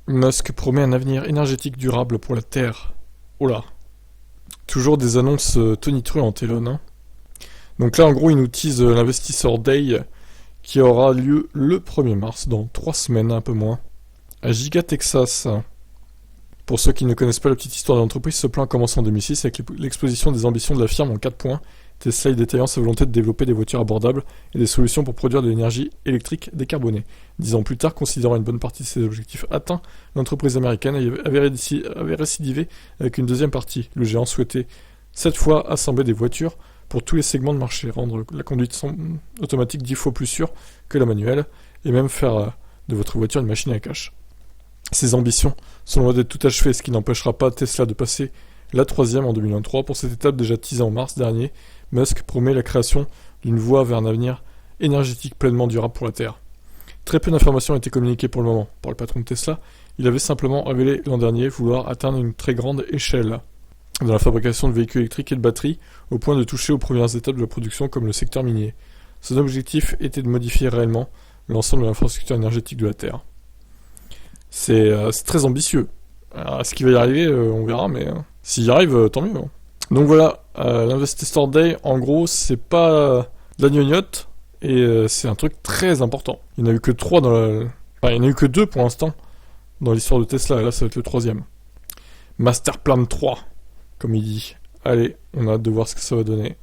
Musk promet un avenir énergétique durable pour la Terre. Oh là. Toujours des annonces tonitruantes, Elon. Hein. Donc là, en gros, il nous tease l'Investisseur Day qui aura lieu le 1er mars, dans 3 semaines, un peu moins, à Giga Texas. Pour ceux qui ne connaissent pas la petite histoire de l'entreprise, ce plan commence en 2006 avec l'exposition des ambitions de la firme en 4 points. Tesla y détaillant sa volonté de développer des voitures abordables et des solutions pour produire de l'énergie électrique décarbonée. 10 ans plus tard, considérant une bonne partie de ses objectifs atteints, l'entreprise américaine avait récidivé avec une deuxième partie. Le géant souhaitait cette fois assembler des voitures pour tous les segments de marché, rendre la conduite automatique 10 fois plus sûre que la manuelle, et même faire de votre voiture une machine à cash. Ces ambitions sont loin d'être tout achevées, ce qui n'empêchera pas Tesla de passer la 3e en 2023. Pour cette étape déjà teasée en mars dernier, Musk promet la création d'une voie vers un avenir énergétique pleinement durable pour la Terre. Très peu d'informations ont été communiquées pour le moment par le patron de Tesla. Il avait simplement révélé l'an dernier vouloir atteindre une très grande échelle dans la fabrication de véhicules électriques et de batteries, au point de toucher aux premières étapes de la production comme le secteur minier. Son objectif était de modifier réellement l'ensemble de l'infrastructure énergétique de la Terre. C'est très ambitieux. Alors, est-ce qu'il va y arriver on verra, mais s'il y arrive, tant mieux. Hein. Donc voilà, l'Investor Day, en gros, c'est pas de la gnognotte, et c'est un truc très important. Il n'y en a eu que 3 dans la... Enfin, il n'y en a eu que 2 pour l'instant dans l'histoire de Tesla, et là, ça va être le 3e. Master Plan 3, comme il dit. Allez, on a hâte de voir ce que ça va donner.